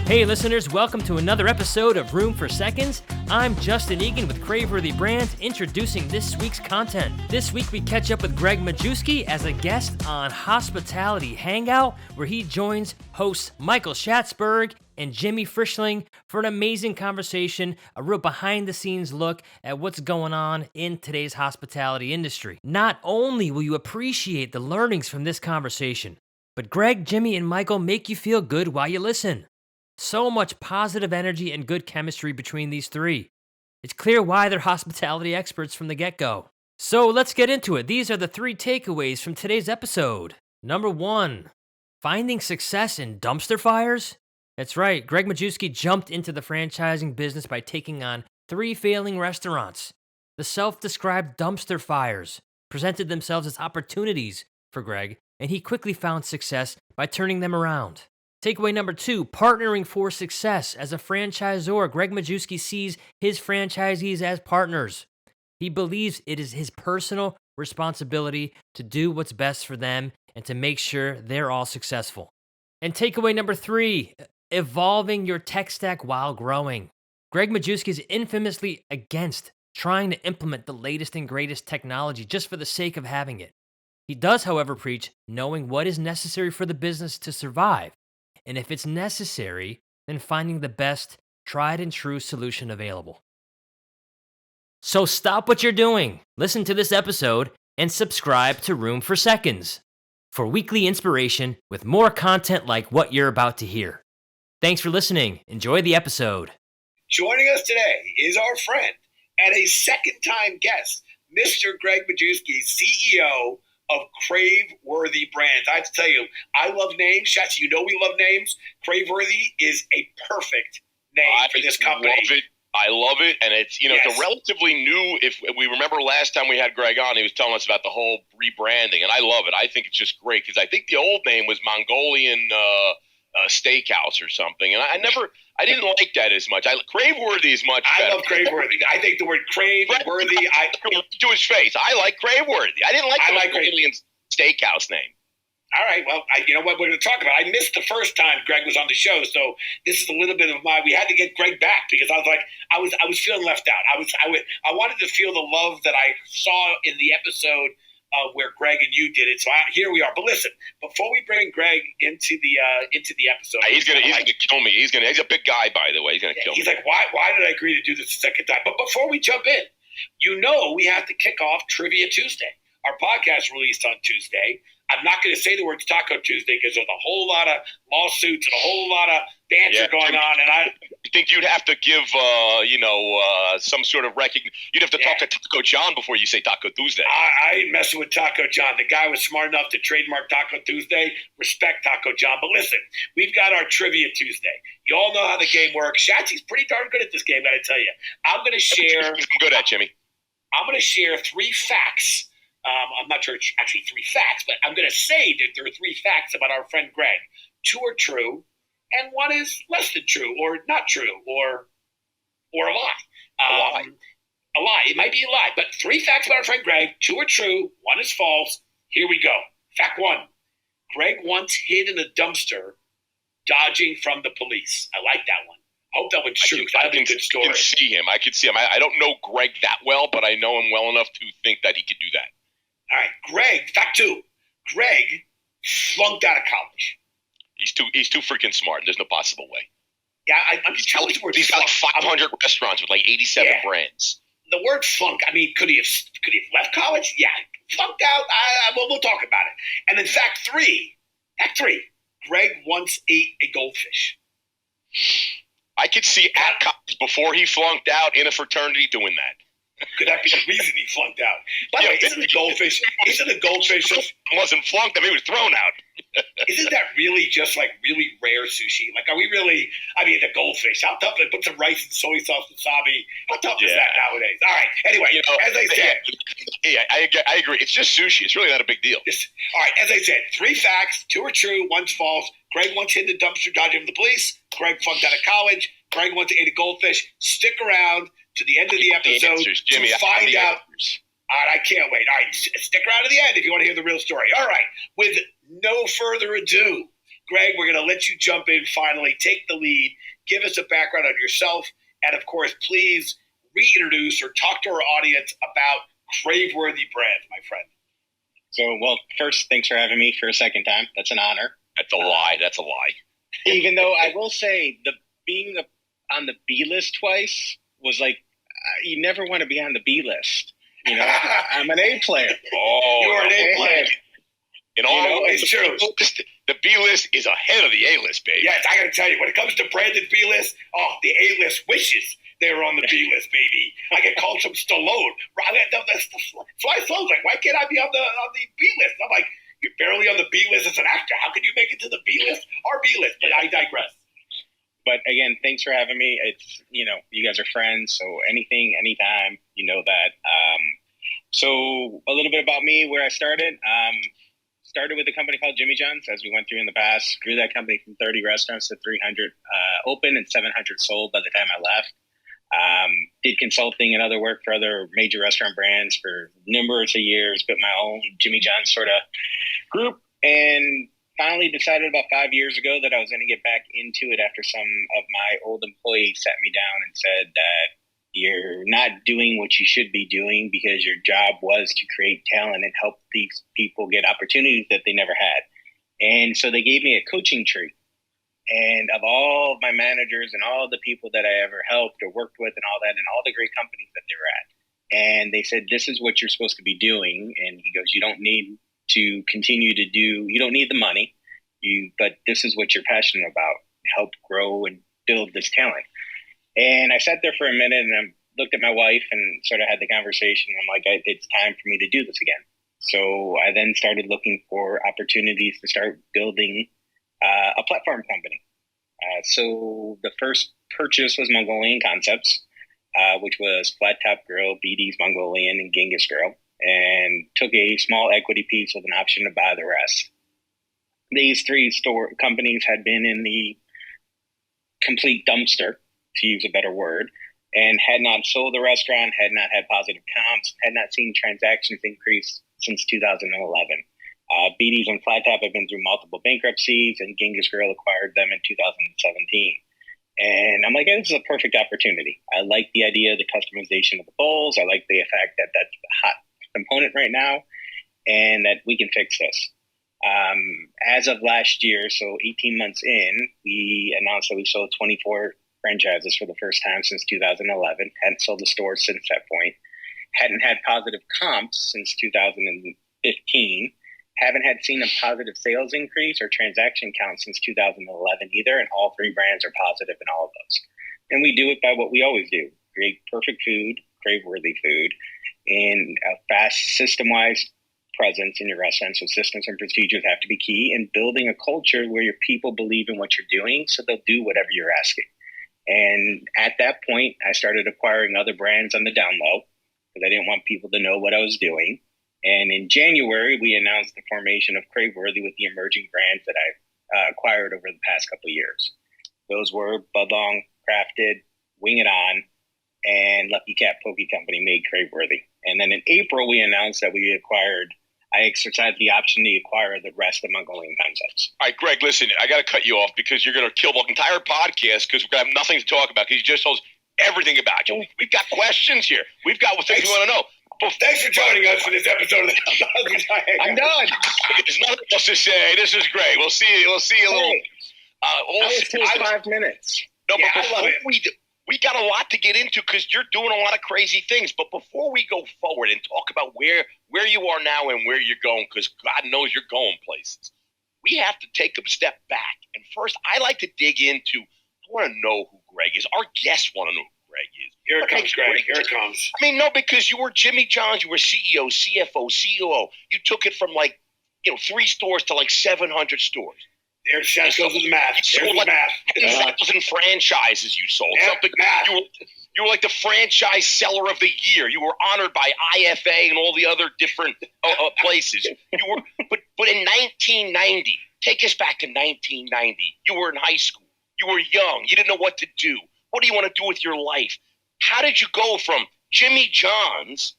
Hey listeners, welcome to another episode of Room for Seconds. I'm Justin Egan with Craveworthy Brands, introducing this week's content. This week we catch up with Gregg Majewski as a guest on Hospitality Hangout, where he joins hosts Michael Schatzberg and Jimmy Frischling for an amazing conversation, a real behind-the-scenes look at what's going on in today's hospitality industry. Not only will you appreciate the learnings from this conversation, but Gregg, Jimmy, and Michael make you feel good while you listen. So much positive energy and good chemistry between these three. It's clear why they're hospitality experts from the get-go. So let's get into it. These are the three takeaways from today's episode. Number 1, finding success in dumpster fires? That's right, Gregg Majewski jumped into the franchising business by taking on 3 failing restaurants. The self-described dumpster fires presented themselves as opportunities for Gregg, and he quickly found success by turning them around. Takeaway number 2, partnering for success. As a franchisor, Gregg Majewski sees his franchisees as partners. He believes it is his personal responsibility to do what's best for them and to make sure they're all successful. And takeaway number 3, evolving your tech stack while growing. Gregg Majewski is infamously against trying to implement the latest and greatest technology just for the sake of having it. He does, however, preach knowing what is necessary for the business to survive. And if it's necessary, then finding the best, tried and true solution available. So stop what you're doing, listen to this episode, and subscribe to Room for Seconds for weekly inspiration with more content like what you're about to hear. Thanks for listening. Enjoy the episode. Joining us today is our friend and a second-time guest, Mr. Gregg Majewski, CEO of Craveworthy Brands. I have to tell you, I love names. Schatz, you know we love names. Craveworthy is a perfect name for this company. I love it, and it's it's a relatively new. If we remember last time we had Gregg on, he was telling us about the whole rebranding, and I love it. I think it's just great because I think the old name was Mongolian Steakhouse or something, and I didn't like that as much. Craveworthy is much better. I love Craveworthy. I think the word Craveworthy. To his face, I like Craveworthy. I didn't like the Mongolian Steakhouse name. All right, well, you know what we're going to talk about. I missed the first time Gregg was on the show, so this is a little bit of we had to get Gregg back because I was like, I was feeling left out. I wanted to feel the love that I saw in the episode where Gregg and you did it. So here we are. But listen, before we bring Gregg into the episode, he's gonna kill me. He's a big guy, by the way. He's gonna kill me. He's like, why did I agree to do this a second time? But before we jump in, we have to kick off Trivia Tuesday. Our podcast released on Tuesday. I'm not going to say the words Taco Tuesday because there's a whole lot of lawsuits and a whole lot of banter going on. And I think you'd have to give, some sort of recognition. You'd have to talk to Taco John before you say Taco Tuesday. I ain't messing with Taco John. The guy was smart enough to trademark Taco Tuesday. Respect Taco John. But listen, we've got our Trivia Tuesday. You all know how the game works. Shatsy's pretty darn good at this game, I got to tell you. I'm going to share. I'm good at Jimmy. I'm going to share 3 facts. I'm not sure it's actually 3 facts, but I'm going to say that there are 3 facts about our friend Gregg. 2 are true, and 1 is less than true, or not true, or a lie. A lie. It might be a lie, but 3 facts about our friend Gregg. 2 are true, 1 is false. Here we go. Fact 1. Gregg once hid in a dumpster, dodging from the police. I like that one. I hope that one's true. I can see him. I can see him. I don't know Gregg that well, but I know him well enough to think that he could do that. All right, Gregg. Fact 2. Gregg flunked out of college. He's too freaking smart. There's no possible way. Yeah, I'm just telling you. He's got like 500 restaurants with like 87 brands. The word flunk. I mean, could he have left college? Yeah, flunked out. We'll talk about it. And then fact 3. Gregg once ate a goldfish. I could see at college before he flunked out in a fraternity doing that. Could that be the reason he flunked out? By the way, isn't a goldfish? It wasn't flunked. I mean, he was thrown out. Isn't that really just like really rare sushi? Like, are we really? I mean, the goldfish. How tough? They put some rice and soy sauce and wasabi. How tough is that nowadays? All right. Anyway, as I said, I agree. It's just sushi. It's really not a big deal. All right. As I said, 3 facts. 2 are true. 1's false. Gregg once hid in the dumpster dodging from the police. Gregg flunked out of college. Gregg once ate a goldfish. Stick around to the end of the episode to find out. All right, I can't wait. All right, stick around to the end if you want to hear the real story. All right, with no further ado, Gregg, we're going to let you jump in finally, take the lead, give us a background on yourself, and of course, please reintroduce or talk to our audience about Craveworthy Brands, my friend. So, well, first, thanks for having me for a second time. That's an honor. That's a lie. That's a lie. Even though I will say being on the B list twice was like, you never want to be on the B list. You know, I'm an A player. Oh, you're an A player. In all, it's true. The B list is ahead of the A list, baby. Yes, I got to tell you, when it comes to Brandon B list, the A list wishes they were on the B list, baby. I get called some Stallone. Fly Sloan's like, why can't I be on the B list? I'm like, you're barely on the B list as an actor. How can you make it to the B list or B list? But I digress. But again, thanks for having me. It's, you guys are friends, so anything, anytime, you know that. So a little bit about me, where I started. Started with a company called Jimmy John's, as we went through in the past. Grew that company from 30 restaurants to 300 open and 700 sold by the time I left. Did consulting and other work for other major restaurant brands for numerous of years. Built my own Jimmy John's sort of group, and finally decided about 5 years ago that I was going to get back into it after some of my old employees sat me down and said that you're not doing what you should be doing because your job was to create talent and help these people get opportunities that they never had. And so they gave me a coaching tree. And of all of my managers and all the people that I ever helped or worked with and all that, and all the great companies that they were at, and they said, this is what you're supposed to be doing. And he goes, you don't need to continue to do, you don't need the money, but this is what you're passionate about, help grow and build this talent. And I sat there for a minute and I looked at my wife and sort of had the conversation. I'm like, it's time for me to do this again. So I then started looking for opportunities to start building a platform company. So the first purchase was Mongolian Concepts, which was Flat Top Grill, BD's Mongolian, and Genghis Grill, and took a small equity piece with an option to buy the rest. These three companies had been in the complete dumpster, to use a better word, and had not sold the restaurant, had not had positive comps, had not seen transactions increase since 2011. BD's and Flat Top have been through multiple bankruptcies, and Genghis Grill acquired them in 2017. And I'm like, this is a perfect opportunity. I like the idea of the customization of the bowls. I like the fact that that's a hot component right now, and that we can fix this. As of last year, so 18 months in, we announced that we sold 24 franchises for the first time since 2011. Hadn't sold a store since that point. Hadn't had positive comps since 2015. Haven't had seen a positive sales increase or transaction count since 2011 either, and all three brands are positive in all of those. And we do it by what we always do: create perfect food, crave-worthy food, and a fast, system-wise presence in your restaurant. So systems and procedures have to be key, and building a culture where your people believe in what you're doing, so they'll do whatever you're asking. And at that point, I started acquiring other brands on the down low because I didn't want people to know what I was doing. And in January, we announced the formation of Craveworthy with the emerging brands that I acquired over the past couple of years. Those were Budlong, Crafted, Wing It On, and Lucky Cat Poke Company made Craveworthy. And then in April, we announced that I exercised the option to acquire the rest of Mongolian Concepts. All right, Gregg, listen, I got to cut you off because you're going to kill the entire podcast because we're going to have nothing to talk about because you just told us everything about you. We've got questions here. We've got things we want to know. Thanks for joining us for this episode of the I'm done. There's nothing else to say. This is great. We'll see you a little. I 5 minutes. No, yeah, but before we got a lot to get into because you're doing a lot of crazy things. But before we go forward and talk about where you are now and where you're going, because God knows you're going places, we have to take a step back. And first, I like to dig into. I want to know who Gregg is. Our guests want to know who Gregg is. Here it comes, Gregg. Here it comes. I mean, no, because you were Jimmy John's, you were CEO, CFO, COO. You took it from 3 stores to 700 stores. There goes the math. There's the math. 1,000 franchises you sold. Yeah, Something. math. You were like the franchise seller of the year. You were honored by IFA and all the other different places. You were, but in 1990, take us back to 1990. You were in high school. You were young. You didn't know what to do. What do you want to do with your life? How did you go from Jimmy John's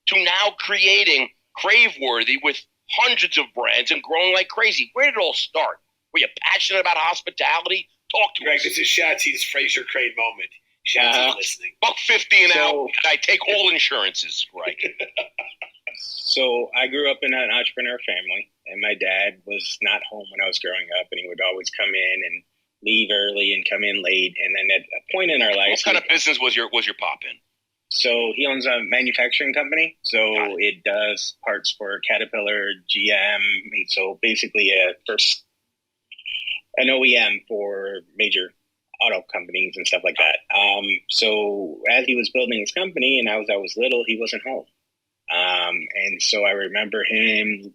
to now creating Craveworthy with hundreds of brands and growing like crazy? Where did it all start? Were you passionate about hospitality? Talk to Greg, us. this is Schatzy's Fraser Crane moment. Schatzy's listening. $150 an hour. And I take all insurances, Greg. So I grew up in an entrepreneur family, and my dad was not home when I was growing up, and he would always come in and leave early and come in late. And then at a point in our lives, what kind of business was your pop in? So he owns a manufacturing company. So it does parts for Caterpillar, GM. So basically an OEM for major auto companies and stuff like that. So as he was building his company and I was little, he wasn't home. And so I remember him,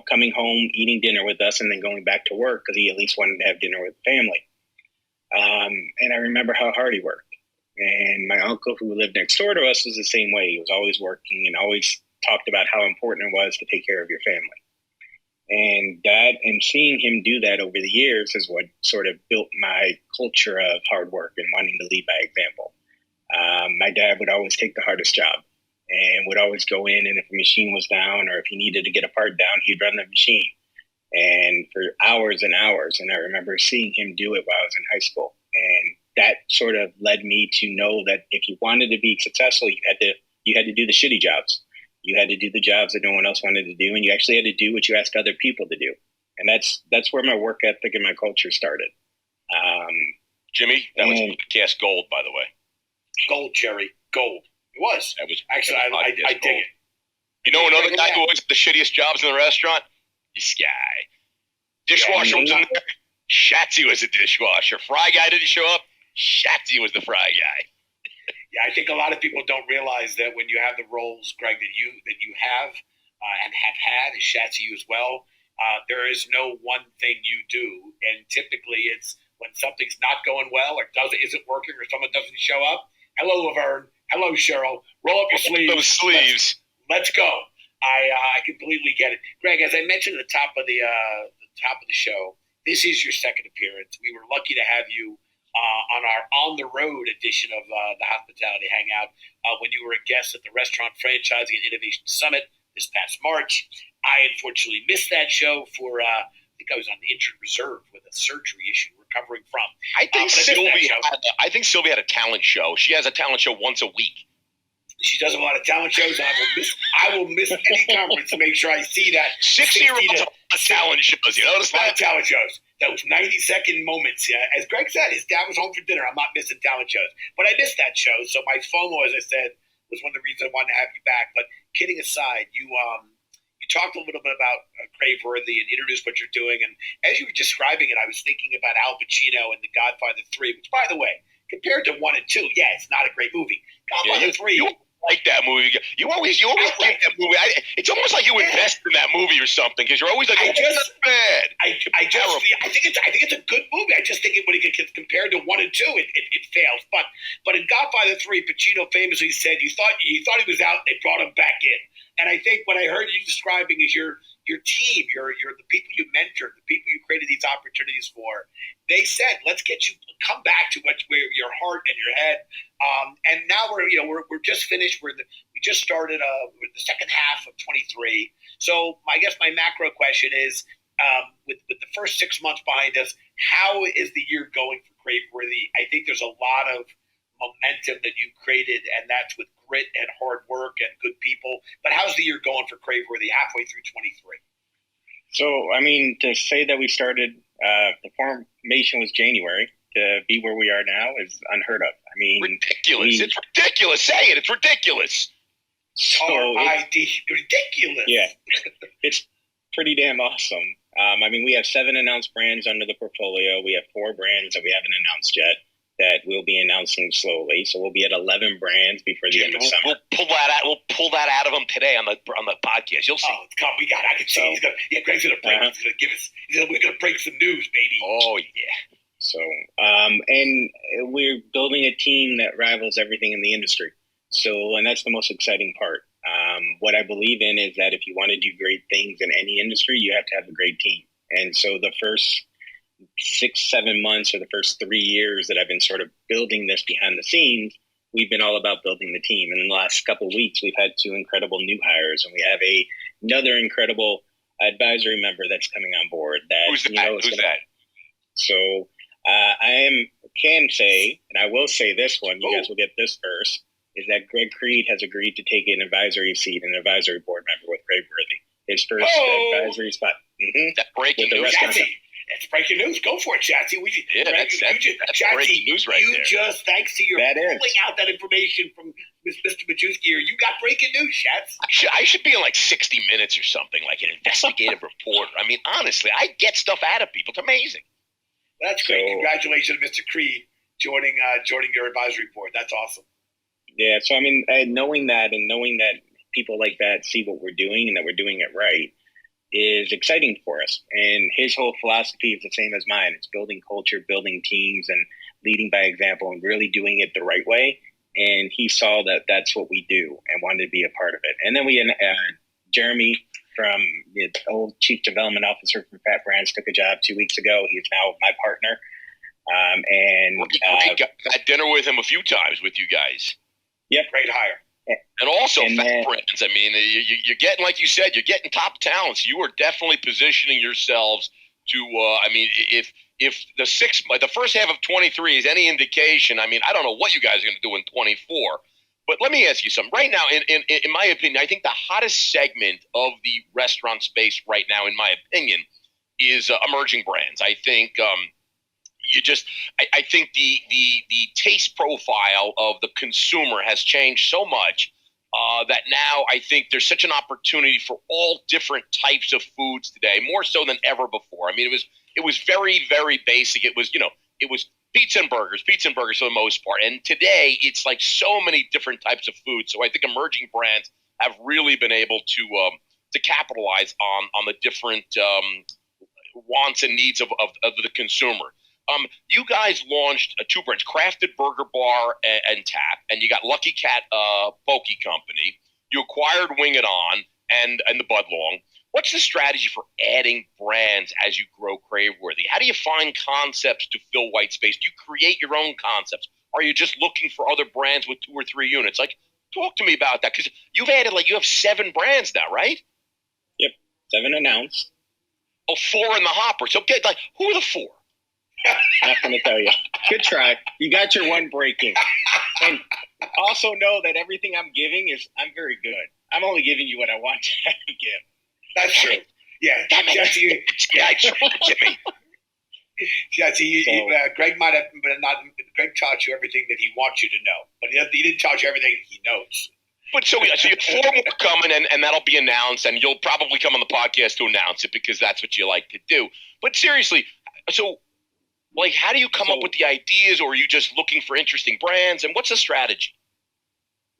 coming home, eating dinner with us, and then going back to work because he at least wanted to have dinner with the family. And I remember how hard he worked. And my uncle, who lived next door to us, was the same way. He was always working and always talked about how important it was to take care of your family. And seeing him do that over the years is what sort of built my culture of hard work and wanting to lead by example. My dad would always take the hardest job and would always go in, and if a machine was down or if he needed to get a part down, he'd run the machine. And for hours and hours. And I remember seeing him do it while I was in high school. And that sort of led me to know that if you wanted to be successful, you had to do the shitty jobs. You had to do the jobs that no one else wanted to do, and you actually had to do what you asked other people to do. And that's where my work ethic and my culture started. Jimmy, that was podcast gold, by the way. Gold, Jerry, gold. It was. That was actually. I dig it. You know another guy who always had the shittiest jobs in the restaurant? This guy. Dishwasher was in there. Shatsy was a dishwasher. Fry guy didn't show up. Shatsy was the fry guy. Yeah, I think a lot of people don't realize that when you have the roles, Greg, that you have and have had, as Shatsy you as well, there is no one thing you do, and typically it's when something's not going well or isn't working or someone doesn't show up. Hello, Laverne. Hello, Cheryl. Roll up your sleeves. Those sleeves. Let's go. I completely get it, Greg. As I mentioned at the top of the show, this is your second appearance. We were lucky to have you on our on the road edition of the Hospitality Hangout when you were a guest at the Restaurant Franchising and Innovation Summit this past March. I unfortunately missed that show for I think I was on the injured reserve with a surgery issue recovering from. I think Sylvia had a talent show. She has a talent show once a week. She does a lot of talent shows. I will miss any conference to make sure I see that. 60-year-olds talent shows. You notice that? Talent shows. Those 90-second moments. Yeah, as Greg said, his dad was home for dinner. I'm not missing talent shows, but I missed that show. So my FOMO, as I said, was one of the reasons I wanted to have you back. But kidding aside, you talked a little bit about Craveworthy and introduced what you're doing. And as you were describing it, I was thinking about Al Pacino and The Godfather 3, which, by the way, compared to 1 and 2, yeah, it's not a great movie. Godfather 3. You like that movie. You always like that movie. It's almost like you invest in that movie or something because you're always like, bad. I think it's a good movie. I just think when it gets compared to 1 and 2, it fails. But in Godfather 3, Pacino famously said, "You thought he was out, they brought him back in." And I think what I heard you describing is your team, your the people you mentored, the people you created these opportunities for. They said, "Let's get you come back to where your heart and your head." And now we're just finished. We just started with the second half of 23. So I guess my macro question is, with the first 6 months behind us, how is the year going for Craveworthy? I think there's a lot of momentum that you created, and that's with grit and hard work and good people. But how's the year going for Craveworthy halfway through 23? So, I mean, to say that we started, the formation was January, to be where we are now is unheard of. I mean, ridiculous. It's ridiculous. Say it. It's ridiculous. So ridiculous. Yeah, it's pretty damn awesome. I mean, we have 7 announced brands under the portfolio. We have 4 brands that we haven't announced yet that we'll be announcing slowly. So we'll be at 11 brands before the end of summer. We'll pull that out of him today on the podcast. You'll see. Oh, come, I can see. Greg's gonna break. He's gonna give us. We're gonna break some news, baby. Oh yeah. So, and we're building a team that rivals everything in the industry. So, and that's the most exciting part. What I believe in is that if you want to do great things in any industry, you have to have a great team. And so the first 6-7 months or the first 3 years that I've been sort of building this behind the scenes, we've been all about building the team. And in the last couple of weeks, we've had 2 incredible new hires, and we have another incredible advisory member that's coming on board. Who's that? So can say, and I will say this one, you guys will get this first, is that Greg Creed has agreed to take an advisory seat, an advisory board member with Craveworthy. His first advisory spot. Mm-hmm. That breaking news. That's breaking news. Go for it, Chatsy. That's breaking news right there. Just, thanks to your pulling out that information from Mr. Majewski here, you got breaking news, Chats. I should be in like 60 Minutes or something, like an investigative reporter. I mean, honestly, I get stuff out of people. It's amazing. That's great. Congratulations, Mr. Creed, joining your advisory board. That's awesome. Yeah, so I mean, knowing that people like that see what we're doing and that we're doing it right is exciting for us. And his whole philosophy is the same as mine. It's building culture, building teams, and leading by example and really doing it the right way. And he saw that that's what we do and wanted to be a part of it. And then we had Jeremy from the old chief development officer from Fat Brands took a job 2 weeks ago. He is now my partner. I had dinner with him a few times with you guys. Yep, great hire. And also Fat Brands. I mean, you're getting, like you said, you're getting top talents. You are definitely positioning yourselves to. I mean, if the first half of 23 is any indication, I mean, I don't know what you guys are going to do in 24. But let me ask you something. Right now, in my opinion, I think the hottest segment of the restaurant space right now, in my opinion, is emerging brands. I think I think the taste profile of the consumer has changed so much that now I think there's such an opportunity for all different types of foods today, more so than ever before. I mean, it was very, very basic. It was pizza and burgers for the most part. And today it's like so many different types of food. So I think emerging brands have really been able to capitalize on the different wants and needs of the consumer. You guys launched 2 brands, Crafted Burger Bar and Tap, and you got Lucky Cat Poke Company. You acquired Wing It On and the Budlong. What's the strategy for adding brands as you grow Craveworthy? How do you find concepts to fill white space? Do you create your own concepts? Are you just looking for other brands with 2 or 3 units? Like, talk to me about that, because you have 7 brands now, right? Yep, 7 announced. Oh, 4 in the hopper. So, who are the 4? Not going to tell you. Good try. You got your one breaking. And also know that everything I'm giving I'm very good. I'm only giving you what I want to give. That's true. Yeah. Greg might have not. Greg taught you everything that he wants you to know, but he didn't teach you everything he knows. But so you have 4 more coming, and that'll be announced, and you'll probably come on the podcast to announce it because that's what you like to do. But seriously, so how do you come up with the ideas, or are you just looking for interesting brands, and what's the strategy?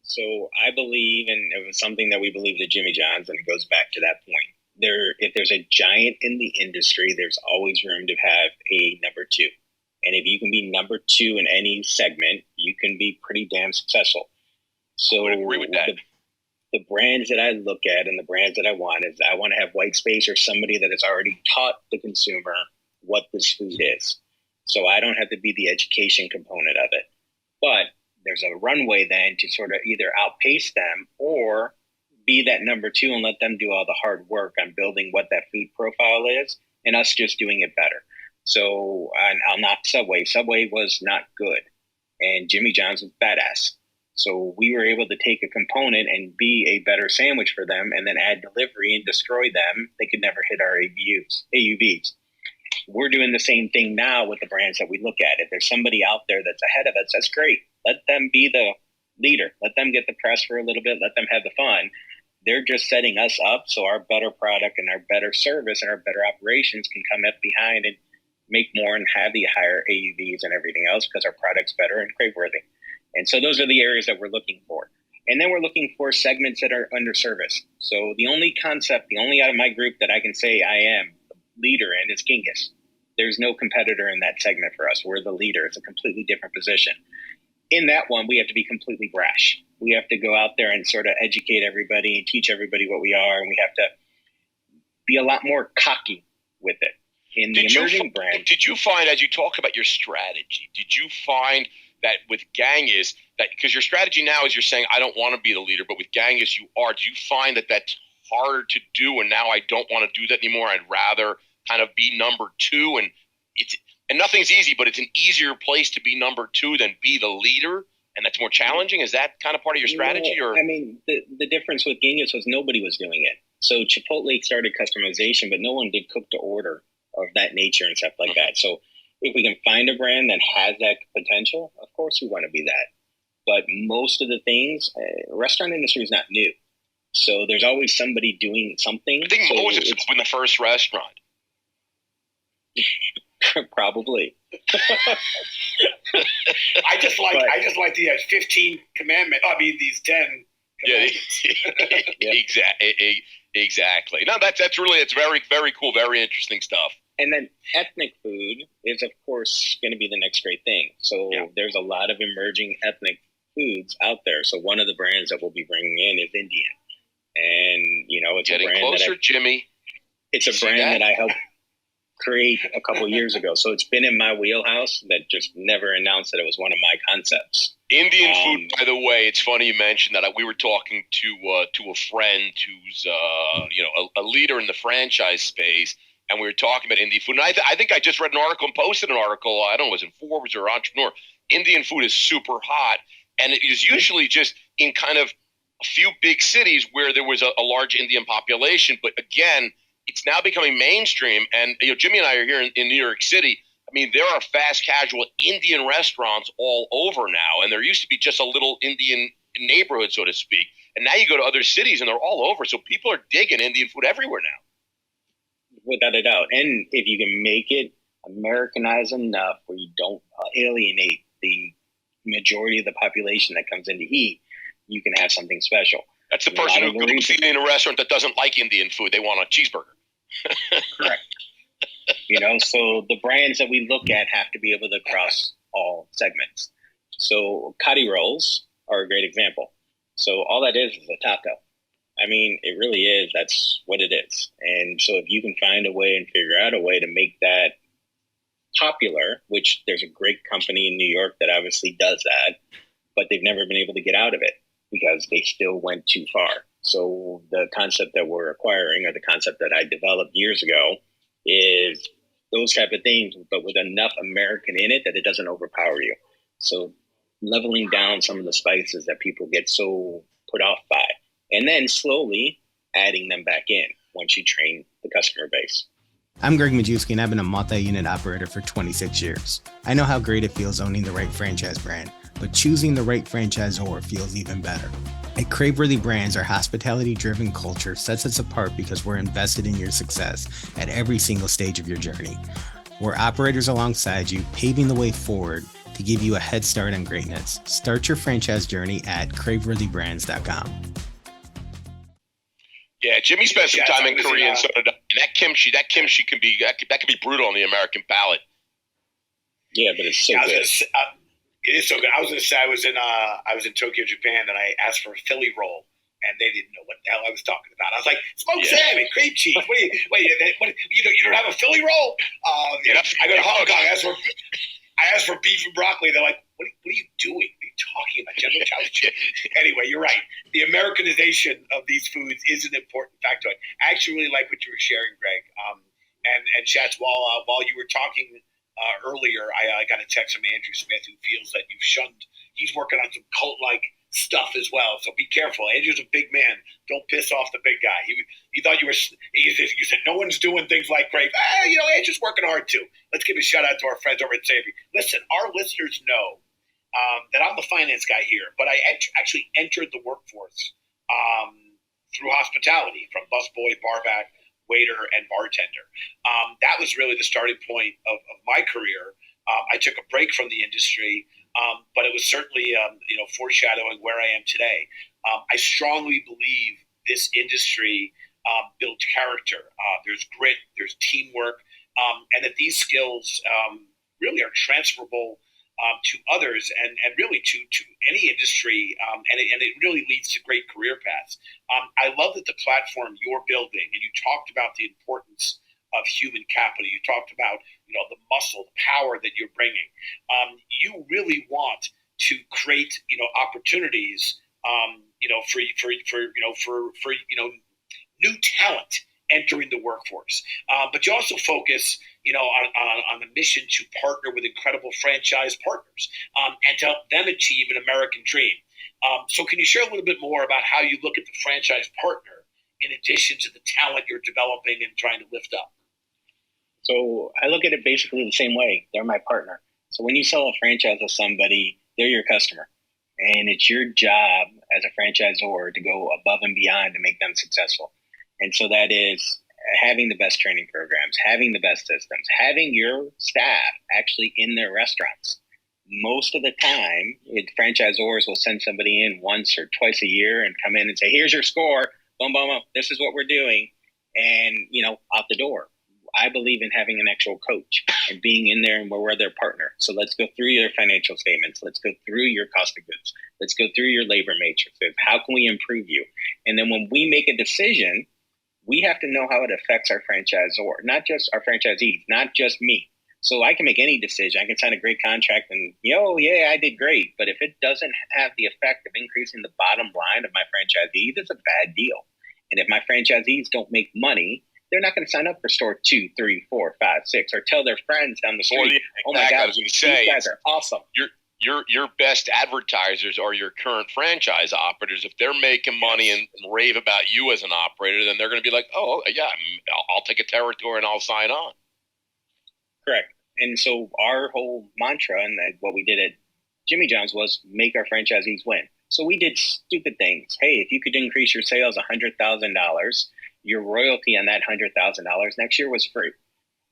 So I believe, and it was something that we believed at Jimmy John's, and it goes back to that point. If there's a giant in the industry, there's always room to have a number 2. And if you can be number 2 in any segment, you can be pretty damn successful. So I would agree with that. The brands that I look at and the brands that I want is I want to have white space or somebody that has already taught the consumer what this food is. So I don't have to be the education component of it. But there's a runway then to sort of either outpace them or be that number 2 and let them do all the hard work on building what that food profile is and us just doing it better. So I'll knock Subway. Subway was not good. And Jimmy John's was badass. So we were able to take a component and be a better sandwich for them and then add delivery and destroy them. They could never hit our AUVs. We're doing the same thing now with the brands that we look at. If there's somebody out there that's ahead of us, that's great. Let them be the leader. Let them get the press for a little bit. Let them have the fun. They're just setting us up so our better product and our better service and our better operations can come up behind and make more and have the higher AUVs and everything else because our product's better and Craveworthy. And so those are the areas that we're looking for. And then we're looking for segments that are underserviced. So the only out of my group that I can say I am leader in is Genghis. There's no competitor in that segment for us. We're the leader. It's a completely different position. In that one, we have to be completely brash. We have to go out there and sort of educate everybody and teach everybody what we are. And we have to be a lot more cocky with it. In the emerging brand. Did you find, as you talk about your strategy, did you find that with Genghis, that because your strategy now is you're saying, I don't want to be the leader, but with Genghis you are, do you find that that's harder to do and now I don't want to do that anymore? I'd rather kind of be number 2, and And nothing's easy, but it's an easier place to be number two than be the leader, and that's more challenging. Is that kind of part of your strategy? No, or I mean, the difference with Genghis was nobody was doing it. So Chipotle started customization, but no one did cook to order of that nature and stuff like that. So if we can find a brand that has that potential, of course we want to be that. But most of the things, restaurant industry is not new. So there's always somebody doing something. I think Moses opened the first restaurant. Probably. I just like the 15 commandments. I mean, these 10 commandments. Yeah, exactly. No, that's very, very cool, very interesting stuff. And then ethnic food is, of course, going to be the next great thing. So there's a lot of emerging ethnic foods out there. So one of the brands that we'll be bringing in is Indian. And, it's getting a brand closer, Jimmy. It's a brand that I helped create a couple years ago. So it's been in my wheelhouse, that just never announced that it was one of my concepts. Indian food, by the way, it's funny you mentioned that. We were talking to a friend who's a leader in the franchise space, and we were talking about Indian food. And I think I just read an article and posted an article. I don't know, it was in Forbes or Entrepreneur. Indian food is super hot, and it is usually just in kind of a few big cities where there was a large Indian population. But again, it's now becoming mainstream. And Jimmy and I are here in New York City. I mean, there are fast casual Indian restaurants all over now, and there used to be just a little Indian neighborhood, so to speak. And now you go to other cities, and they're all over. So people are digging Indian food everywhere now. Without a doubt. And if you can make it Americanized enough where you don't alienate the majority of the population that comes in to eat, you can have something special. That's the person who goes eating in a restaurant that doesn't like Indian food. They want a cheeseburger. Correct. So the brands that we look at have to be able to cross all segments. So Kati rolls are a great example. So all that is a taco. I mean, it really is. That's what it is. And so if you can find a way and figure out a way to make that popular, which there's a great company in New York that obviously does that, but they've never been able to get out of it because they still went too far. So the concept that we're acquiring, or the concept that I developed years ago, is those type of things, but with enough American in it that it doesn't overpower you. So leveling down some of the spices that people get so put off by, and then slowly adding them back in once you train the customer base. I'm Gregg Majewski, and I've been a multi-unit operator for 26 years. I know how great it feels owning the right franchise brand, but choosing the right franchisor feels even better. At Craveworthy Brands, our hospitality-driven culture sets us apart because we're invested in your success at every single stage of your journey. We're operators alongside you, paving the way forward to give you a head start on greatness. Start your franchise journey at craveworthybrands.com. Yeah, Jimmy spent some time in Korea, and so did I. And that kimchi can be brutal on the American palate. Yeah, but it's so good. It is so good. I was going to say I was in Tokyo, Japan, and I asked for a Philly roll, and they didn't know what the hell I was talking about. I was like, smoked salmon, cream cheese. You don't have a Philly roll? I go to Hong Kong. I asked for beef and broccoli. They're like, what are you doing? What are you talking about? General Chow's Anyway, you're right. The Americanization of these foods is an important factor. I actually really like what you were sharing, Greg. And Schatz, while you were talking earlier, I got a text from Andrew Smith, who feels that you've shunned. He's working on some cult-like stuff as well, so be careful. Andrew's a big man. Don't piss off the big guy. He thought you said no one's doing things like Crave. Andrew's working hard too. Let's give a shout out to our friends over at Savory. Listen, our listeners know that I'm the finance guy here, but I actually entered the workforce through hospitality, from busboy, barback, waiter, and bartender. That was really the starting point of my career. I took a break from the industry, but it was certainly foreshadowing where I am today. I strongly believe this industry builds character. There's grit, there's teamwork, and that these skills really are transferable to others and really to any industry, and it really leads to great career paths. I love that the platform you're building, and you talked about the importance of human capital. You talked about the muscle, the power that you're bringing. You really want to create opportunities for new talent entering the workforce. But you also focus, on the mission to partner with incredible franchise partners and to help them achieve an American dream. So can you share a little bit more about how you look at the franchise partner in addition to the talent you're developing and trying to lift up? So I look at it basically the same way. They're my partner. So when you sell a franchise to somebody, they're your customer. And it's your job as a franchisor to go above and beyond to make them successful. And so that is having the best training programs, having the best systems, having your staff actually in their restaurants. Most of the time, franchisors will send somebody in once or twice a year and come in and say, here's your score. Boom, boom, boom. This is what we're doing. And, out the door. I believe in having an actual coach and being in there and we're their partner. So let's go through your financial statements. Let's go through your cost of goods. Let's go through your labor matrices. How can we improve you? And then when we make a decision, we have to know how it affects our franchisor, not just our franchisees, not just me. So I can make any decision. I can sign a great contract and, yeah, I did great. But if it doesn't have the effect of increasing the bottom line of my franchisee, that's a bad deal. And if my franchisees don't make money, they're not going to sign up for store 2, 3, 4, 5, 6, or tell their friends down the street, oh my God, I was going to say, these guys are awesome. Your best advertisers are your current franchise operators. If they're making money and rave about you as an operator, then they're going to be like, oh, yeah, I'll take a territory and I'll sign on. Correct. And so our whole mantra and what we did at Jimmy John's was make our franchisees win. So we did stupid things. Hey, if you could increase your sales $100,000, your royalty on that $100,000 next year was free.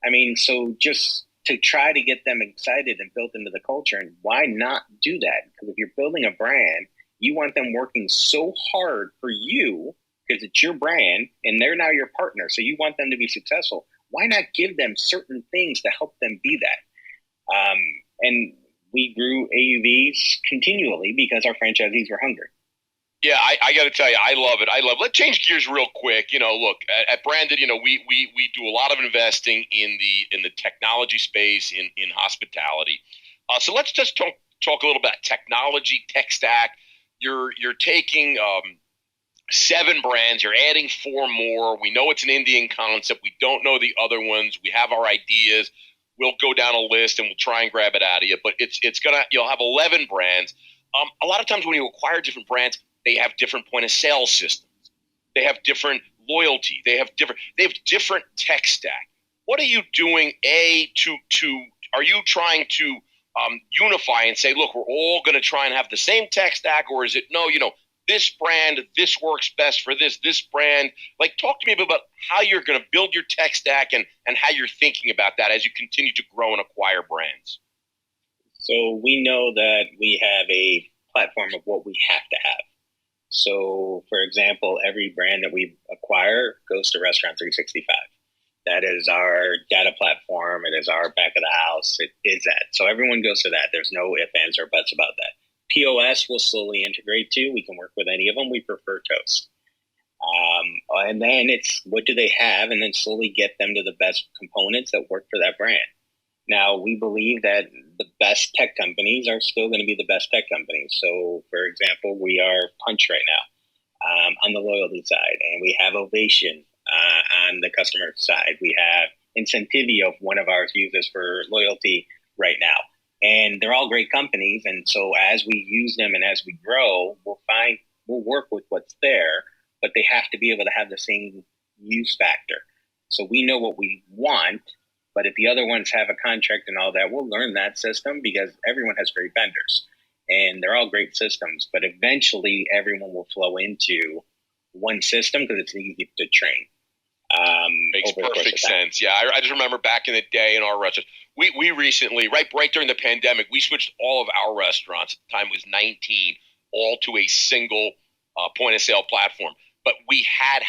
I mean, so just to try to get them excited and built into the culture, and why not do that? Because if you're building a brand, you want them working so hard for you because it's your brand and they're now your partner. So you want them to be successful. Why not give them certain things to help them be that? And we grew AUVs continually because our franchisees were hungry. Yeah, I got to tell you, I love it. Let's change gears real quick. Look, at Branded, we do a lot of investing in the technology space in hospitality. So let's just talk a little about technology, tech stack. You're taking 7 brands, you're adding 4 more. We know it's an Indian concept. We don't know the other ones. We have our ideas. We'll go down a list and we'll try and grab it out of you. But you'll have 11 brands. A lot of times when you acquire different brands, they have different point of sale systems. They have different loyalty. They have different tech stack. What are you doing? Are you trying to unify and say, look, we're all going to try and have the same tech stack, or is it no? This brand, this works best for this brand. Like, talk to me about how you're going to build your tech stack and how you're thinking about that as you continue to grow and acquire brands. So we know that we have a platform of what we have to have. So, for example, every brand that we acquire goes to Restaurant 365. That is our data platform. It is our back of the house. It is that. So everyone goes to that. There's no ifs, ands, or buts about that. POS will slowly integrate to. We can work with any of them. We prefer Toast. And then it's what do they have, and then slowly get them to the best components that work for that brand. Now, we believe that the best tech companies are still going to be the best tech companies. So, for example, we are Punch right now on the loyalty side, and we have Ovation on the customer side. We have Incentivio, one of ours uses for loyalty right now. And they're all great companies. And so as we use them and as we grow, we'll work with what's there, but they have to be able to have the same use factor. So we know what we want. But if the other ones have a contract and all that, we'll learn that system because everyone has great vendors and they're all great systems. But eventually everyone will flow into one system because it's easy to train. Makes perfect sense. Yeah, I just remember back in the day in our restaurants, we recently, right during the pandemic, we switched all of our restaurants. At the time it was 19, all to a single point of sale platform. But we had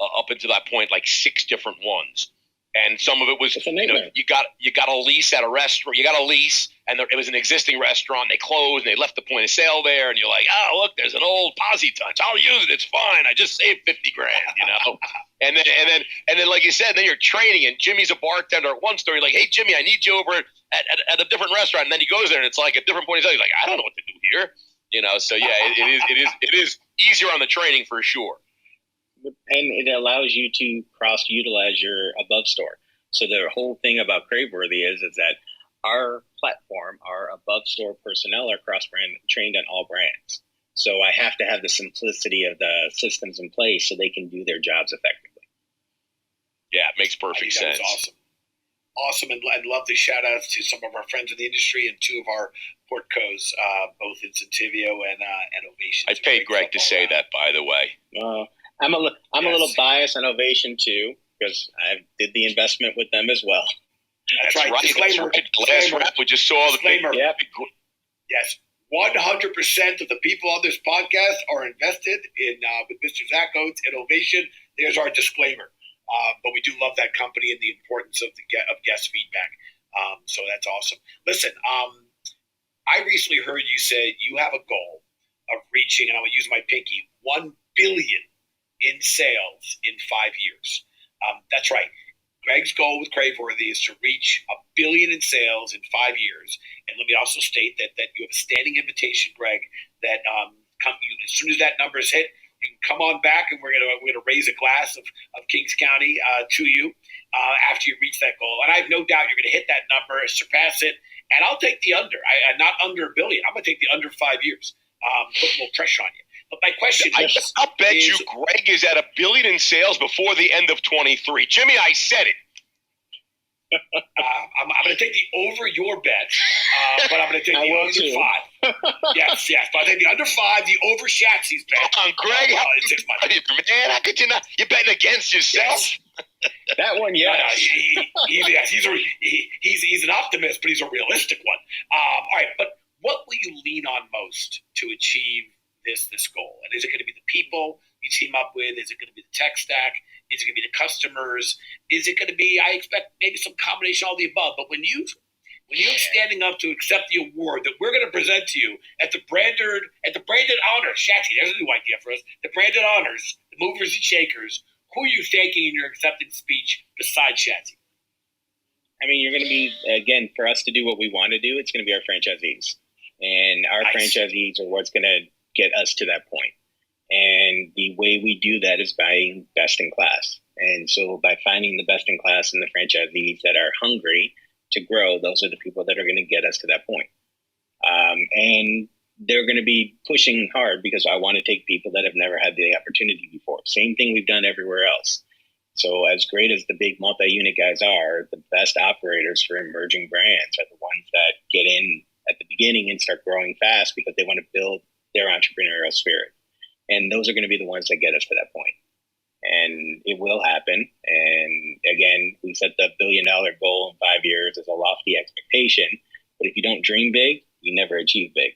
up until that point like 6 different ones. And some of it was, you got a lease at a restaurant. You got a lease, and it was an existing restaurant. And they closed, and they left the point of sale there. And you're like, oh, look, there's an old Posy Touch. I'll use it. It's fine. I just saved $50,000, And then, like you said, then you're training. And Jimmy's a bartender at one store. You're like, hey, Jimmy, I need you over at a different restaurant. And then he goes there, and it's like a different point of sale. He's like, I don't know what to do here. So yeah, it is easier on the training for sure. And it allows you to cross-utilize your above store. So the whole thing about Craveworthy is that our platform, our above store personnel are cross-brand trained on all brands. So I have to have the simplicity of the systems in place so they can do their jobs effectively. Yeah, it makes perfect sense. That was awesome. Awesome, and I'd love to shout out to some of our friends in the industry and two of our portcos, both in Centivio and Ovation. I paid Greg to say that, by the way. I'm a little biased on Ovation too, because I did the investment with them as well. That's right. Disclaimer. Last rep, we just saw disclaimer. the big. Yes, 100% of the people on this podcast are invested in with Mr. Zach Oates and Ovation. There's our disclaimer. But we do love that company and the importance of guest feedback. So that's awesome. Listen, I recently heard you say you have a goal of reaching, and I'm going to use my pinky, 1 billion in sales in 5 years. That's right. Greg's goal with Craveworthy is to reach 1 billion in sales in 5 years. And let me also state that you have a standing invitation, Greg, that as soon as that number is hit, you can come on back, and we're gonna raise a glass of Kings County to you after you reach that goal. And I have no doubt you're gonna hit that number, surpass it, and I'll take the under. Not under 1 billion. I'm gonna take the under 5 years. Put a little pressure on you. But my question is, I'll bet you Greg is at 1 billion in sales before the end of 23. Jimmy, I said it. I'm going to take the over your bet, but I'm going to take the under 5. Yes. But I'll take the under 5, the over Schatzy's bet. Come on, Greg. In 6 months. Man, how could you not? You're betting against yourself. Yes. That one, yes. He's an optimist, but he's a realistic one. All right, but what will you lean on most to achieve this goal? And is it going to be the people you team up with? Is it going to be the tech stack? Is it going to be the customers? Is it going to be, I expect maybe some combination of all the above. But when you're standing up to accept the award that we're going to present to you at the branded honors, Shatsy, there's a new idea for us, the branded honors, the movers and shakers, who are you thanking in your acceptance speech besides Shatsy? I mean, you're going to be, again, for us to do what we want to do, it's going to be our franchisees. And our franchisees are what's going to get us to that point. And the way we do that is by best in class. And so by finding the best in class and the franchisees that are hungry to grow, those are the people that are going to get us to that point. And they're going to be pushing hard because I want to take people that have never had the opportunity before. Same thing we've done everywhere else. So as great as the big multi-unit guys are, the best operators for emerging brands are the ones that get in at the beginning and start growing fast because they want to build their entrepreneurial spirit. And those are going to be the ones that get us to that point. And it will happen. And again, we set the $1 billion goal in 5 years as a lofty expectation. But if you don't dream big, you never achieve big.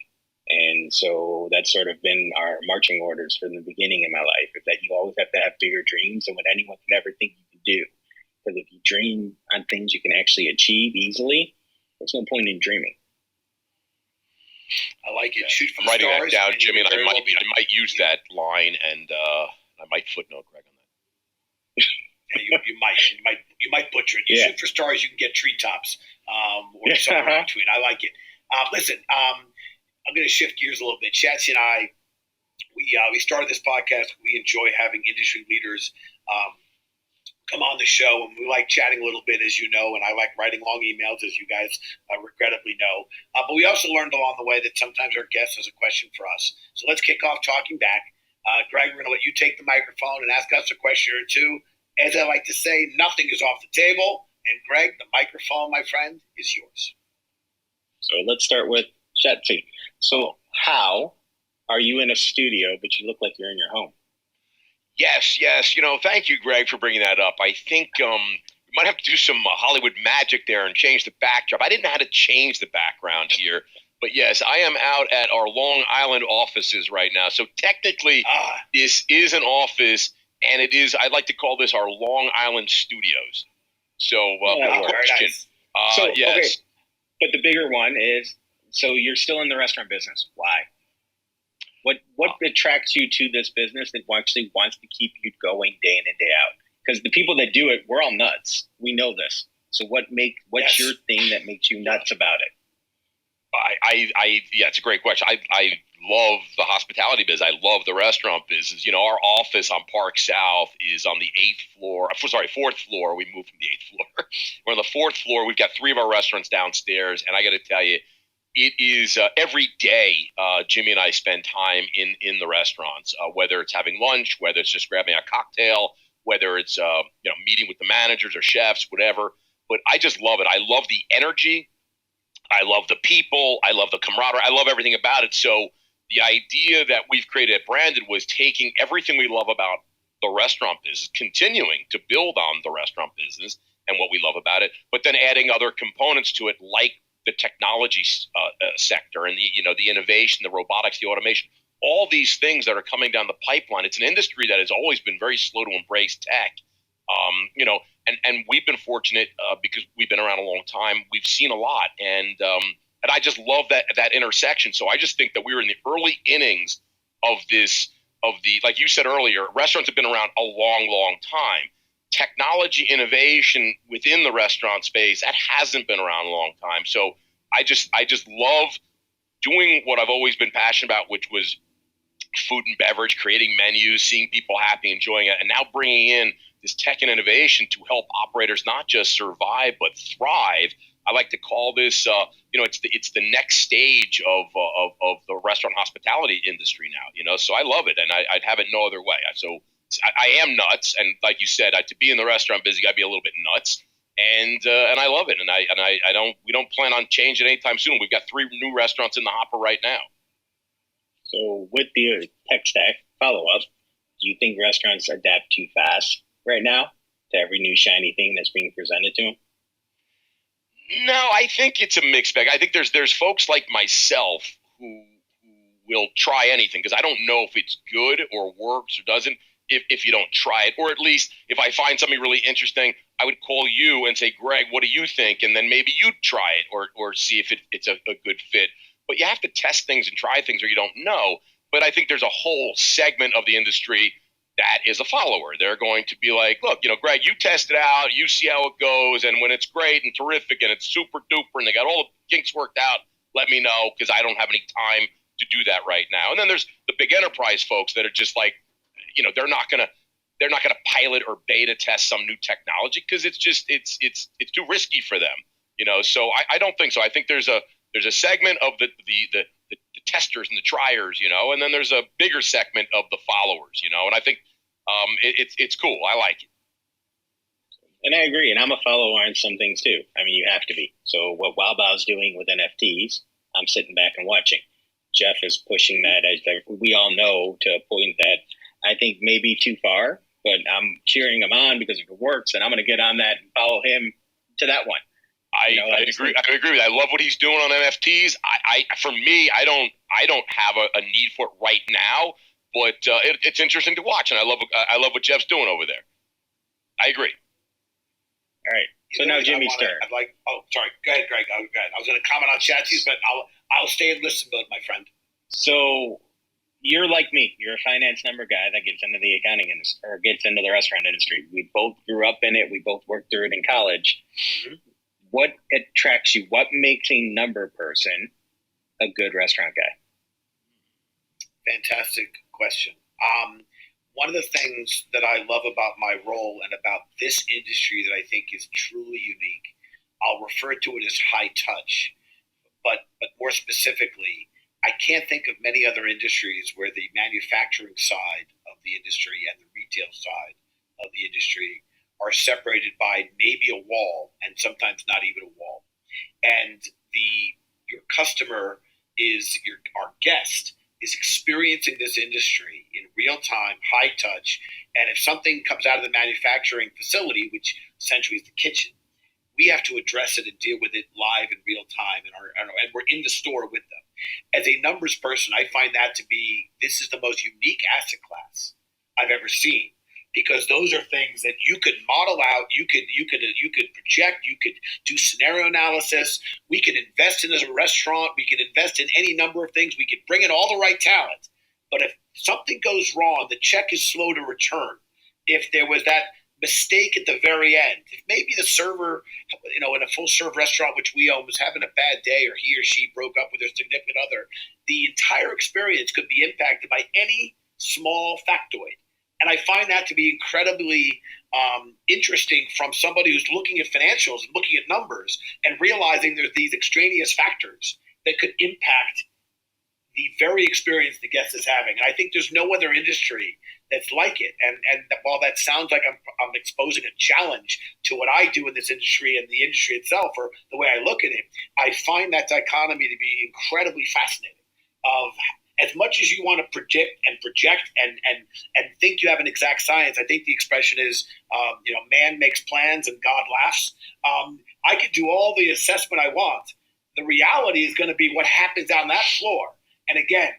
And so that's sort of been our marching orders from the beginning in my life, is that you always have to have bigger dreams than what anyone can ever think you can do. Because if you dream on things you can actually achieve easily, there's no point in dreaming. I like it. Shoot from I'm writing stars, that down, Jimmy, and I might use that line, and I might footnote Greg on that. Yeah, you might butcher it. You shoot for stars, you can get treetops, or somewhere in between. I like it. Listen, I'm going to shift gears a little bit. Shatsy and I, we started this podcast. We enjoy having industry leaders come on the show, and we like chatting a little bit, as you know, and I like writing long emails, as you guys regrettably know. But we also learned along the way that sometimes our guest has a question for us. So let's kick off talking back. Greg, we're going to let you take the microphone and ask us a question or two. As I like to say, nothing is off the table. And Greg, the microphone, my friend, is yours. So let's start with Shatsy. So how are you in a studio, but you look like you're in your home? Yes. Thank you, Greg, for bringing that up. I think we might have to do some Hollywood magic there and change the backdrop. I didn't know how to change the background here. But yes, I am out at our Long Island offices right now. So technically, this is an office, and it is, I'd like to call this our Long Island studios. So, question. Nice. Yes. Okay. But the bigger one is, so you're still in the restaurant business. Why? What attracts you to this business that actually wants to keep you going day in and day out? Because the people that do it, we're all nuts. We know this. So what's your thing that makes you nuts about it? Yeah, it's a great question. I love the hospitality business. I love the restaurant business. Our office on Park South is on the fourth floor. We moved from the 8th floor. We're on the 4th floor. We've got 3 of our restaurants downstairs. And I got to tell you, it is every day Jimmy and I spend time in the restaurants, whether it's having lunch, whether it's just grabbing a cocktail, whether it's meeting with the managers or chefs, whatever. But I just love it. I love the energy. I love the people. I love the camaraderie. I love everything about it. So the idea that we've created at Branded was taking everything we love about the restaurant business, continuing to build on the restaurant business and what we love about it, but then adding other components to it, like the technology sector and the innovation, the robotics, the automation, all these things that are coming down the pipeline. It's an industry that has always been very slow to embrace tech. And we've been fortunate because we've been around a long time. We've seen a lot, and I just love that intersection. So I just think that we were in the early innings of like you said earlier, restaurants have been around a long, long time. Technology innovation within the restaurant space, that hasn't been around a long time. So I just love doing what I've always been passionate about, which was food and beverage, creating menus, seeing people happy, enjoying it, and now bringing in this tech and innovation to help operators not just survive but thrive. I like to call this, it's the next stage of the restaurant hospitality industry now. So I love it, and I'd have it no other way. So I am nuts, and like you said, to be in the restaurant business, you got to be a little bit nuts, and I love it, and we don't plan on changing anytime soon. We've got 3 new restaurants in the hopper right now. So with the tech stack follow-up, do you think restaurants adapt too fast right now to every new shiny thing that's being presented to them? No, I think it's a mixed bag. I think there's folks like myself who will try anything because I don't know if it's good or works or doesn't if you don't try it. Or at least if I find something really interesting, I would call you and say, Greg, what do you think? And then maybe you'd try it or see if it's a good fit. But you have to test things and try things or you don't know. But I think there's a whole segment of the industry that is a follower. They're going to be like, look, Greg, you test it out, you see how it goes, and when it's great and terrific and it's super duper and they got all the kinks worked out, let me know because I don't have any time to do that right now. And then there's the big enterprise folks that are just like, they're not gonna pilot or beta test some new technology because it's too risky for them. So I don't think so. I think there's a segment of the testers and the triers, and then there's a bigger segment of the followers, and I think it's cool. I like it. And I agree. And I'm a follower on some things too. I mean, you have to be. So what Wowbow's doing with NFTs, I'm sitting back and watching. Jeff is pushing that, as we all know, to a point that I think maybe too far, but I'm cheering him on because if it works, then I'm going to get on that and follow him to that one. I agree. I agree with that. I love what he's doing on NFTs. For me, I don't have a need for it right now, but it's interesting to watch, and I love what Jeff's doing over there. I agree. All right. So now Jimmy's turn. Sorry. Go ahead, Greg. Go ahead. I was going to comment on Shatsy's, but I'll stay and listen mode, my friend. So you're like me. You're a finance number guy that gets into the accounting industry or gets into the restaurant industry. We both grew up in it. We both worked through it in college. Mm-hmm. What attracts you? What makes a number person a good restaurant guy? Fantastic question. One of the things that I love about my role and about this industry that I think is truly unique, I'll refer to it as high touch, but more specifically, I can't think of many other industries where the manufacturing side of the industry and the retail side of the industry are separated by maybe a wall and sometimes not even a wall. And your customer our guest is experiencing this industry in real time, high touch. And if something comes out of the manufacturing facility, which essentially is the kitchen, we have to address it and deal with it live in real time. And we're in the store with them. As a numbers person, I find that to be, this is the most unique asset class I've ever seen. Because those are things that you could model out, you could project, you could do scenario analysis. We could invest in as a restaurant. We could invest in any number of things. We could bring in all the right talent. But if something goes wrong, the check is slow to return. If there was that mistake at the very end. If maybe the server, in a full-serve restaurant, which we own, was having a bad day, or he or she broke up with their significant other, the entire experience could be impacted by any small factoid. And I find that to be incredibly interesting from somebody who's looking at financials and looking at numbers and realizing there's these extraneous factors that could impact the very experience the guest is having. And I think there's no other industry that's like it. And while that sounds like I'm exposing a challenge to what I do in this industry and the industry itself, or the way I look at it, I find that dichotomy to be incredibly fascinating. Of as much as you want to predict and project and think you have an exact science, I think the expression is, man makes plans and God laughs. I could do all the assessment I want. The reality is going to be what happens on that floor. And again,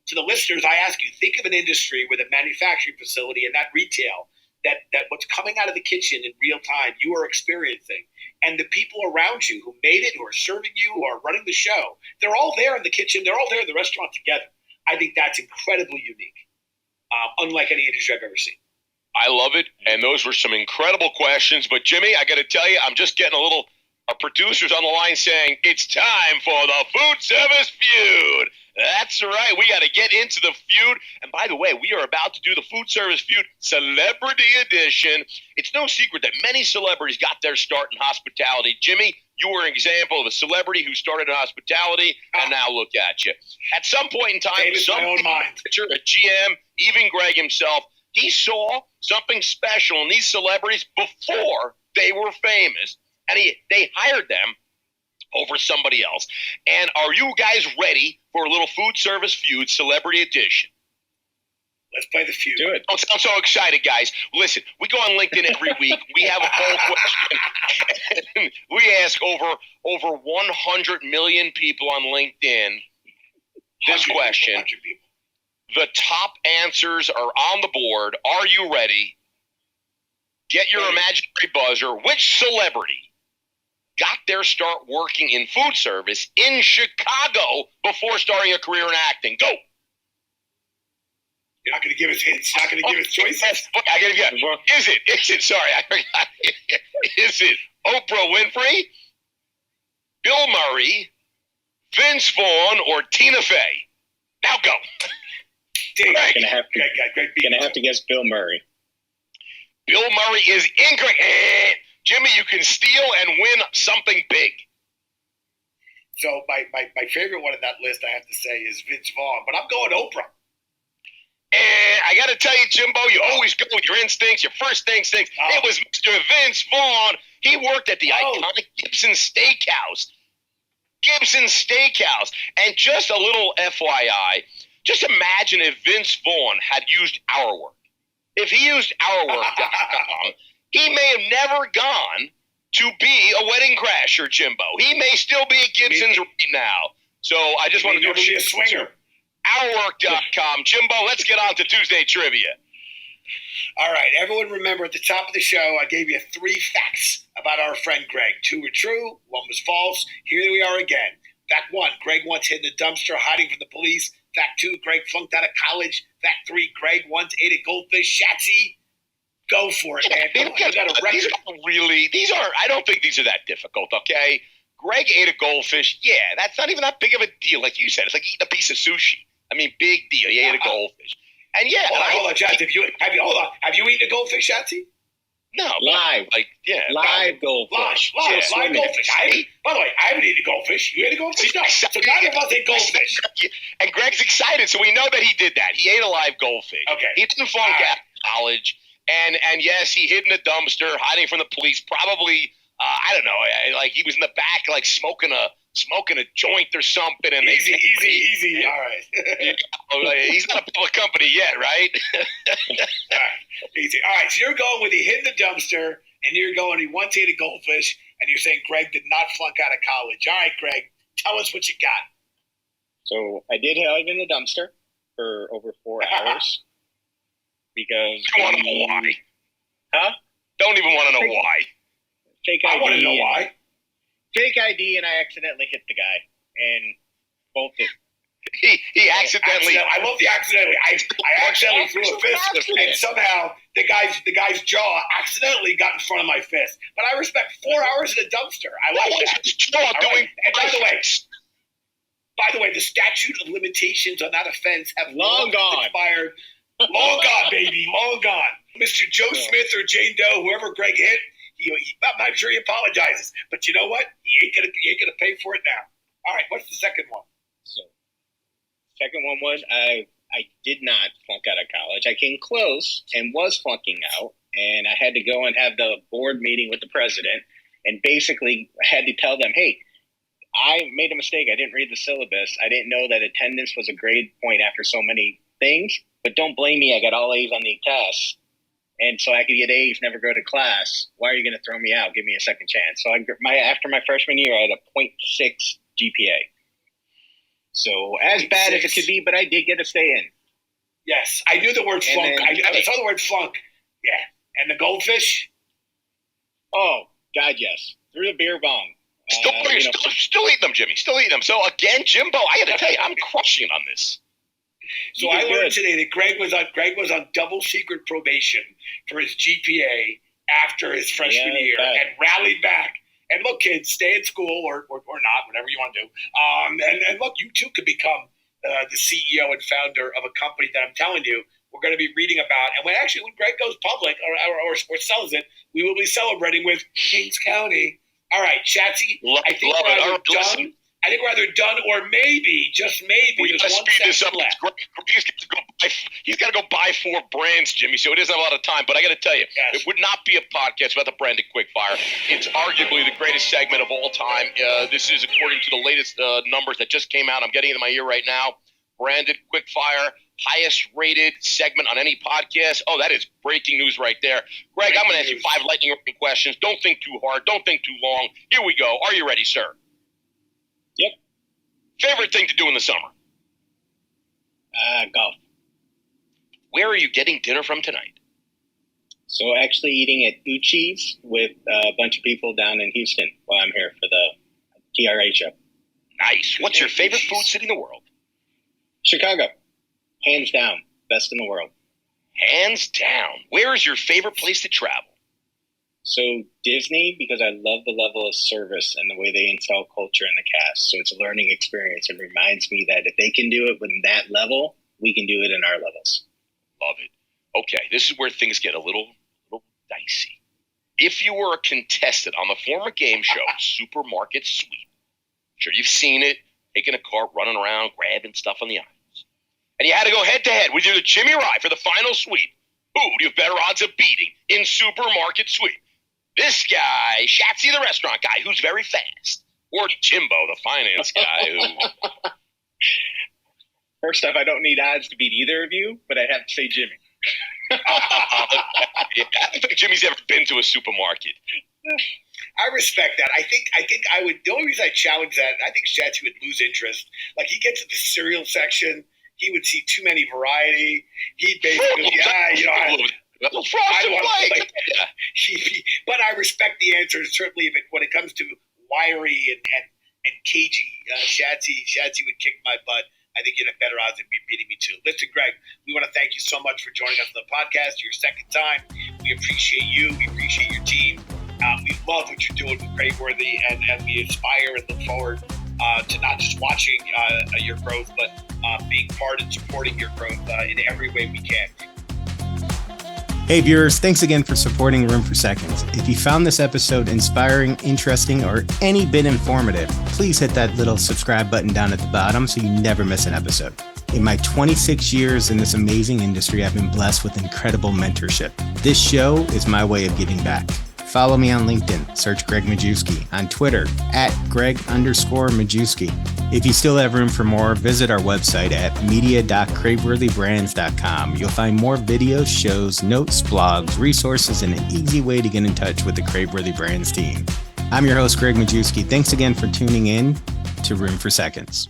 to the listeners, I ask you, think of an industry with a manufacturing facility and that retail, that what's coming out of the kitchen in real time, you are experiencing. And the people around you who made it, who are serving you, who are running the show, they're all there in the kitchen. They're all there in the restaurant together. I think that's incredibly unique, unlike any industry I've ever seen. I love it. And those were some incredible questions. But, Jimmy, I got to tell you, I'm just getting our producers on the line saying, it's time for the food service feud. That's right. We got to get into the feud. And by the way, we are about to do the food service feud celebrity edition. It's no secret that many celebrities got their start in hospitality. Jimmy, you were an example of a celebrity who started in hospitality, and now look at you. At some point in time, some manager, a GM, even Gregg himself, he saw something special in these celebrities before they were famous, and they hired them over somebody else. And are you guys ready for a little food service feud celebrity edition? Let's play the feud. Do it. Don't sound so excited, guys. Listen, we go on LinkedIn every week. We have a poll question. We ask over 100 million people on LinkedIn this question. The top answers are on the board. Are you ready? Get your imaginary buzzer. Which celebrity got their start working in food service in Chicago before starting a career in acting? Go. You're not going to give us hints? You're not going to give us choices? I got to get. Is it? Sorry, I forgot. Is it Oprah Winfrey, Bill Murray, Vince Vaughn, or Tina Fey? Now go. Gonna have to guess Bill Murray. Bill Murray is incorrect. Jimmy, you can steal and win something big. So my favorite one on that list, I have to say, is Vince Vaughn. But I'm going Oprah. And I got to tell you, Jimbo, you always go with your instincts, your first instincts. It was Mr. Vince Vaughn. He worked at the iconic Gibson Steakhouse. And just a little FYI, just imagine if Vince Vaughn had used Our Work. If he used OurWork.com, he may have never gone to be a wedding crasher, Jimbo. He may still be at Gibson's right now. So I just want to do a swinger. OurWork.com. Jimbo, let's get on to Tuesday Trivia. All right, everyone remember at the top of the show, I gave you 3 facts about our friend Gregg. 2 were true, 1 was false. Here we are again. Fact 1, Gregg once hid in a dumpster hiding from the police. Fact 2, Gregg flunked out of college. Fact 3, Gregg once ate a goldfish. Shatsy, go for it, man. Come on, you got a record. I don't think these are that difficult, okay? Gregg ate a goldfish. Yeah, that's not even that big of a deal. Like you said, it's like eating a piece of sushi. I mean, big deal. You ate a goldfish. And yeah. Hold on, Shatsy. Have you eaten a goldfish, Shatsy? No. Live. Live goldfish. Live goldfish. By the way, I haven't eaten a goldfish. You ate a goldfish? No. So neither of us ate goldfish. And Gregg's excited, so we know that he did that. He ate a live goldfish. Okay. He didn't flunk out of college. And yes, he hid in a dumpster, hiding from the police. Probably, I don't know, like he was in the back, like smoking a joint or something. And easy. All right. He's not a public company yet, right? All right. Easy. All right. So you're going with he hid in the dumpster, and you're going he once ate a goldfish, and you're saying Gregg did not flunk out of college. All right, Gregg, tell us what you got. So I did hide in the dumpster for over 4 hours. Because I want to know why. Huh? Don't even want to know why. Fake ID. I want to know why. Fake ID, and I accidentally hit the guy and bolted. He accidentally. I love the accidentally. I accidentally threw a fist, and somehow the guy's jaw accidentally got in front of my fist. But I respect 4 hours in a dumpster. I like that. Right. And by the way, the statute of limitations on that offense have long gone. Expired. Long gone, baby. Long gone. Mr. Joe Smith or Jane Doe, whoever Greg hit, I'm not sure he apologizes. But you know what? He ain't gonna pay for it now. All right, what's the second one? So, second one was I did not flunk out of college. I came close and was flunking out, and I had to go and have the board meeting with the president and basically had to tell them, hey, I made a mistake. I didn't read the syllabus. I didn't know that attendance was a grade point after so many things, but don't blame me. I got all A's on the tests. And so I could get A's, never go to class. Why are you going to throw me out? Give me a second chance. So after my freshman year, I had a 0.6 GPA. So as bad as it could be, but I did get a stay in. Yes, I knew the word flunk. I saw the word flunk. Yeah. And the goldfish? Oh, God, yes. Through the beer bong. Still eating them, Jimmy. Still eating them. So again, Jimbo, I got to tell you, I'm crushing on this. So I learned today that Greg was on double secret probation for his GPA after his freshman year and rallied back. And look, kids, stay in school or not, whatever you want to do. And look, you too could become the CEO and founder of a company that I'm telling you we're going to be reading about. And when Greg goes public or sells it, we will be celebrating with Kings County. All right, Shatsy, I think we're either done or maybe, just maybe, there's one section left. He's got to go buy 4 brands, Jimmy, so it doesn't have a lot of time. But I got to tell you, It would not be a podcast without the branded quickfire. It's arguably the greatest segment of all time. This is according to the latest numbers that just came out. I'm getting it in my ear right now. Branded quickfire, highest rated segment on any podcast. Oh, that is breaking news right there. Greg, I'm going to ask you 5 lightning round questions. Don't think too hard. Don't think too long. Here we go. Are you ready, sir? Yep. Favorite thing to do in the summer? Golf. Where are you getting dinner from tonight? So actually eating at Uchi's with a bunch of people down in Houston while I'm here for the TRA show. Nice. What's your favorite food city in the world? Chicago. Hands down. Best in the world. Hands down. Where is your favorite place to travel? So Disney, because I love the level of service and the way they install culture in the cast. So it's a learning experience. It reminds me that if they can do it with that level, we can do it in our levels. Love it. Okay, this is where things get a little dicey. If you were a contestant on the former game show Supermarket Sweep, I'm sure you've seen it, taking a cart, running around, grabbing stuff on the aisles, and you had to go head-to-head with either Jimmy Rye for the final sweep. Who do you have better odds of beating in Supermarket Sweep? This guy, Shatsy the restaurant guy, who's very fast, or Jimbo, the finance guy who... First off, I don't need odds to beat either of you, but I'd have to say Jimmy. I don't think Jimmy's ever been to a supermarket. I respect that. I think I would. The only reason I challenge that, I think Shatsy would lose interest. Like, he gets to the cereal section, he would see too many variety. He'd basically, I don't want to play. But I respect the answer. Certainly, when it comes to wiry and cagey, Shatsy would kick my butt. I think you'd have better odds of beating me too. Listen, Greg, we want to thank you so much for joining us on the podcast. Your second time. We appreciate you. We appreciate your team. We love what you're doing with Craveworthy, and we aspire and look forward to not just watching your growth, but being part and supporting your growth in every way we can. Hey viewers, thanks again for supporting Room for Seconds. If you found this episode inspiring, interesting, or any bit informative, please hit that little subscribe button down at the bottom so you never miss an episode. In my 26 years in this amazing industry, I've been blessed with incredible mentorship. This show is my way of giving back. Follow me on LinkedIn, search Gregg Majewski, on Twitter, @Gregg_Majewski. If you still have room for more, visit our website at media.craveworthybrands.com. You'll find more videos, shows, notes, blogs, resources, and an easy way to get in touch with the Craveworthy Brands team. I'm your host, Gregg Majewski. Thanks again for tuning in to Room for Seconds.